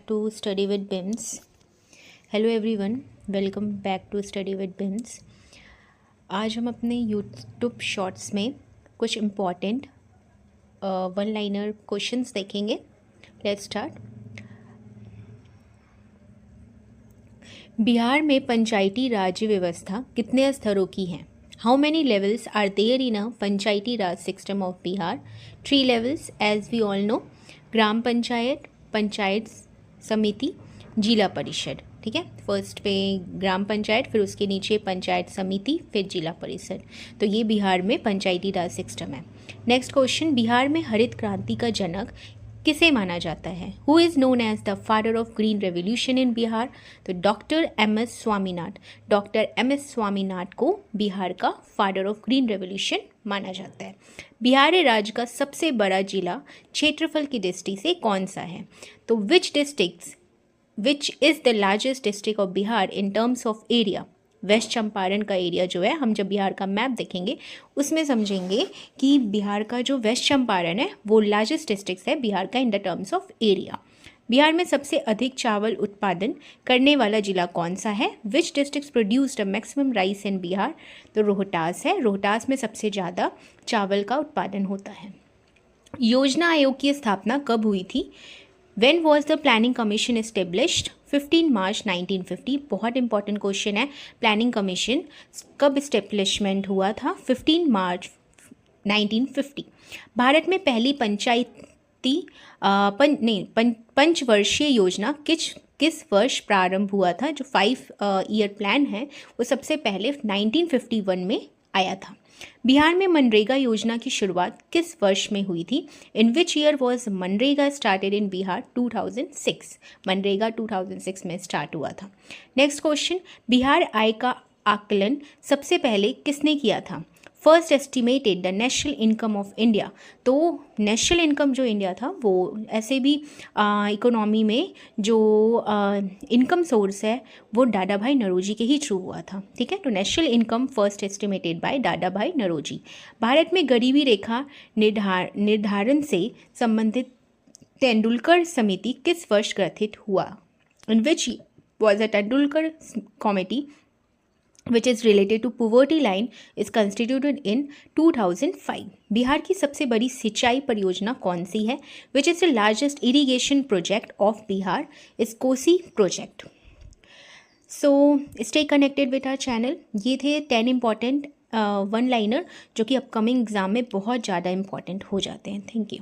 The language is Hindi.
to Study with BIMS. Hello everyone, welcome back to study with BIMS. आज हम अपने यूट्यूब शॉर्ट्स में कुछ इम्पॉर्टेंट वन लाइनर क्वेश्चंस देखेंगे। Let's start. बिहार में पंचायती राज व्यवस्था कितने स्तरों की है? How many levels are there in a panchayati raj system of Bihar? 3 levels as we all know. Gram panchayat, panchayat samiti, zila परिषद। ठीक है, फर्स्ट पे ग्राम पंचायत, फिर उसके नीचे पंचायत समिति, फिर जिला परिषद। तो ये बिहार में पंचायती राज सिस्टम है। नेक्स्ट क्वेश्चन, बिहार में हरित क्रांति का जनक किसे माना जाता है? Who is known as the father of green revolution in Bihar? तो doctor M S Swaminath. Doctor M S Swaminath को बिहार का फादर ऑफ ग्रीन रेवोल्यूशन माना जाता है। बिहार राज्य का सबसे बड़ा जिला क्षेत्रफल की दृष्टि से कौन सा है? तो which is the largest district of Bihar in terms of area? West Champaran का एरिया जो है, हम जब बिहार का मैप देखेंगे उसमें समझेंगे कि बिहार का जो वेस्ट चंपारण है वो लार्जेस्ट डिस्ट्रिक्ट है बिहार का in the terms of area. Bihar में सबसे अधिक चावल उत्पादन करने वाला जिला कौन सा है? Which district produced maximum rice in Bihar? तो रोहतास है। रोहतास में सबसे ज़्यादा चावल का उत्पादन होता है। योजना आयोग की स्थापना कब हुई थी? When was the Planning Commission established? 15 मार्च 1950। बहुत इंपॉर्टेंट क्वेश्चन है। प्लानिंग कमीशन कब इस्टेब्लिशमेंट हुआ था? 15 मार्च 1950। भारत में पहली पंचवर्षीय योजना किस वर्ष प्रारंभ हुआ था? जो 5 ईयर प्लान है वो सबसे पहले 1951 में आया था। बिहार में मनरेगा योजना की शुरुआत किस वर्ष में हुई थी? इन विच ईयर वॉज मनरेगा स्टार्टेड इन बिहार? 2006। मनरेगा 2006 में स्टार्ट हुआ था। नेक्स्ट क्वेश्चन, बिहार आय का आकलन सबसे पहले किसने किया था? First estimated the national income of India. तो नेशनल इनकम जो इंडिया था वो ऐसे भी इकोनॉमी में जो इनकम सोर्स है वो दादा भाई नौरोजी के ही थ्रू हुआ था। ठीक है, तो national income first estimated by दादा भाई नौरोजी। भारत में गरीबी रेखा निर्धारण से संबंधित तेंदुलकर समिति किस वर्ष गठित हुआ? In which was a Tendulkar committee which is related to poverty line is constituted in 2005। Bihar की सबसे बड़ी सिंचाई परियोजना कौन सी है? Which is the largest irrigation project of Bihar is Kosi project. So stay connected with our channel। ये थे 10 important वन लाइनर जो कि अपकमिंग एग्जाम में बहुत ज़्यादा इंपॉर्टेंट हो जाते हैं। Thank you.